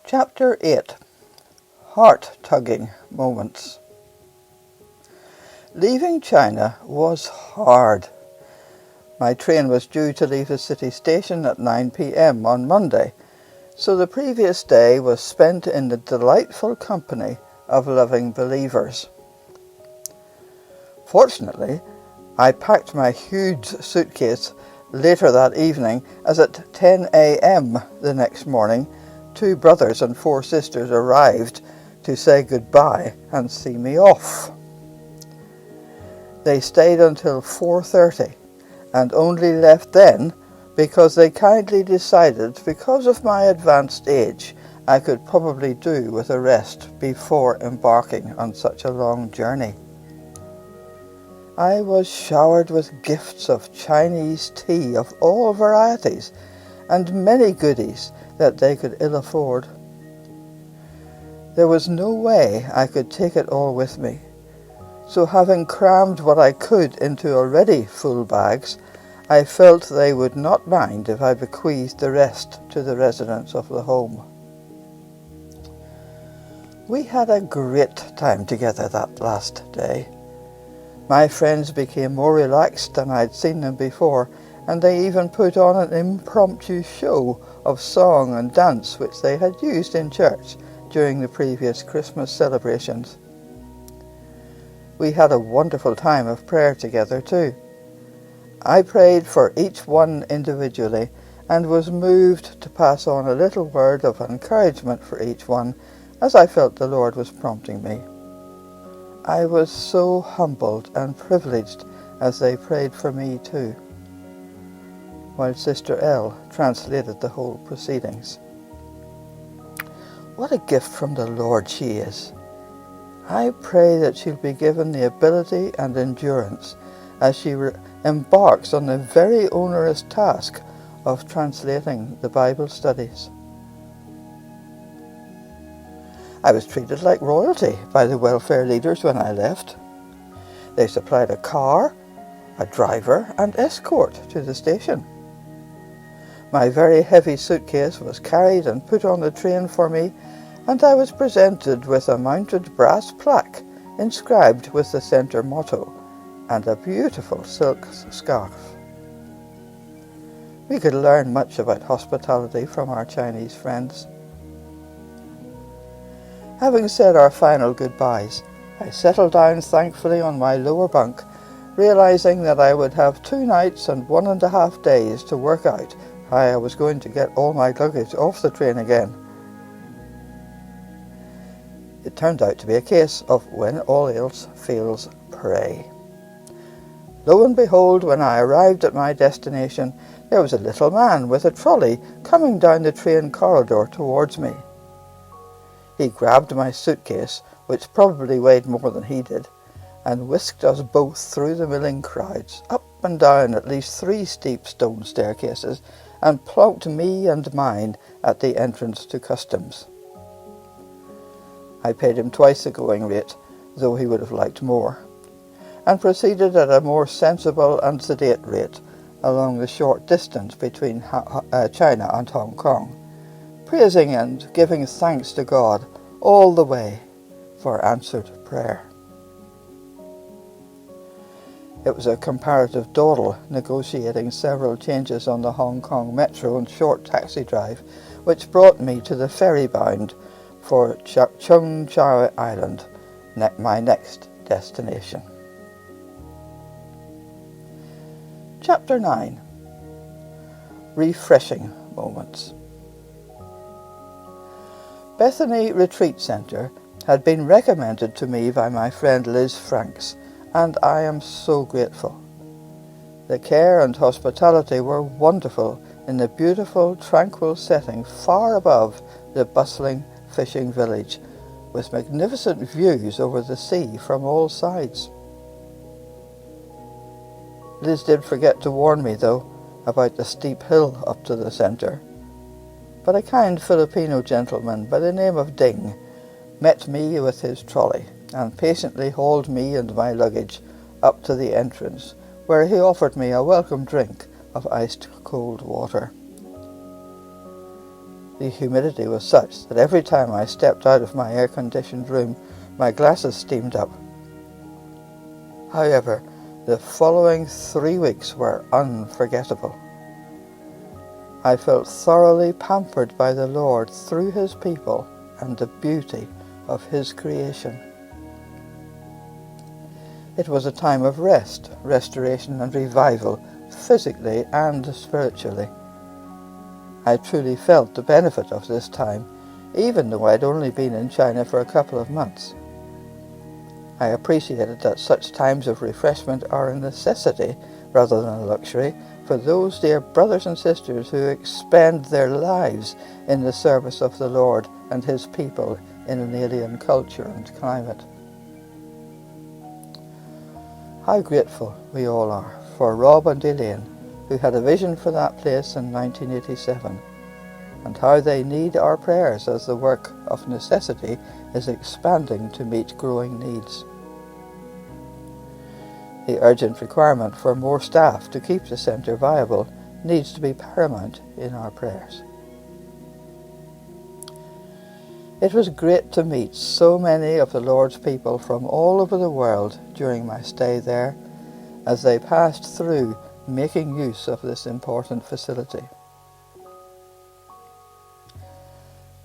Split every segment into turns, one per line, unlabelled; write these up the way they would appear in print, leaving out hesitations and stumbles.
Chapter 8. Heart-tugging moments. Leaving China was hard. My train was due to leave the city station at 9 p.m. on Monday, so the previous day was spent in the delightful company of loving believers. Fortunately, I packed my huge suitcase later that evening, as at 10 a.m. the next morning, 2 brothers and 4 sisters arrived to say goodbye and see me off. They stayed until 4:30 and only left then because they kindly decided, because of my advanced age, I could probably do with a rest before embarking on such a long journey. I was showered with gifts of Chinese tea of all varieties and many goodies that they could ill afford. There was no way I could take it all with me, so having crammed what I could into already full bags, I felt they would not mind if I bequeathed the rest to the residents of the home. We had a great time together that last day. My friends became more relaxed than I'd seen them before, and they even put on an impromptu show of song and dance which they had used in church during the previous Christmas celebrations. We had a wonderful time of prayer together too. I prayed for each one individually and was moved to pass on a little word of encouragement for each one, as I felt the Lord was prompting me. I was so humbled and privileged as they prayed for me too, while Sister L translated the whole proceedings. What a gift from the Lord she is. I pray that she'll be given the ability and endurance as she embarks on the very onerous task of translating the Bible studies. I was treated like royalty by the welfare leaders when I left. They supplied a car, a driver, and escort to the station. My very heavy suitcase was carried and put on the train for me, and I was presented with a mounted brass plaque inscribed with the centre motto and a beautiful silk scarf. We could learn much about hospitality from our Chinese friends. Having said our final goodbyes, I settled down thankfully on my lower bunk, realizing that I would have 2 nights and 1.5 days to work out how I was going to get all my luggage off the train again. It turned out to be a case of when all else fails, pray. Lo and behold, when I arrived at my destination, there was a little man with a trolley coming down the train corridor towards me. He grabbed my suitcase, which probably weighed more than he did, and whisked us both through the milling crowds, up and down at least 3 steep stone staircases, and plonked me and mine at the entrance to customs. I paid him twice the going rate, though he would have liked more, and proceeded at a more sensible and sedate rate along the short distance between China and Hong Kong, praising and giving thanks to God all the way for answered prayer. It was a comparative dawdle negotiating several changes on the Hong Kong Metro and short taxi drive, which brought me to the ferry bound for Chung Chau Island, my next destination. Chapter 9. Refreshing moments. Bethany Retreat Centre had been recommended to me by my friend Liz Franks, and I am so grateful. The care and hospitality were wonderful in the beautiful, tranquil setting far above the bustling fishing village, with magnificent views over the sea from all sides. Liz did forget to warn me, though, about the steep hill up to the centre, but a kind Filipino gentleman by the name of Ding met me with his trolley and patiently hauled me and my luggage up to the entrance, where he offered me a welcome drink of iced cold water. The humidity was such that every time I stepped out of my air-conditioned room, my glasses steamed up. However, the following 3 weeks were unforgettable. I felt thoroughly pampered by the Lord through His people and the beauty of His creation. It was a time of rest, restoration and revival, physically and spiritually. I truly felt the benefit of this time, even though I'd only been in China for a couple of months. I appreciated that such times of refreshment are a necessity rather than a luxury for those dear brothers and sisters who expend their lives in the service of the Lord and His people in an alien culture and climate. How grateful we all are for Rob and Elaine, who had a vision for that place in 1987, and how they need our prayers as the work of necessity is expanding to meet growing needs. The urgent requirement for more staff to keep the centre viable needs to be paramount in our prayers. It was great to meet so many of the Lord's people from all over the world during my stay there, as they passed through making use of this important facility.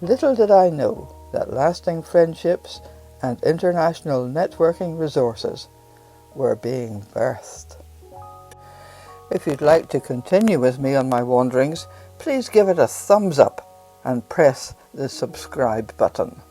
Little did I know that lasting friendships and international networking resources were being birthed. If you'd like to continue with me on my wanderings, please give it a thumbs up and press the subscribe button.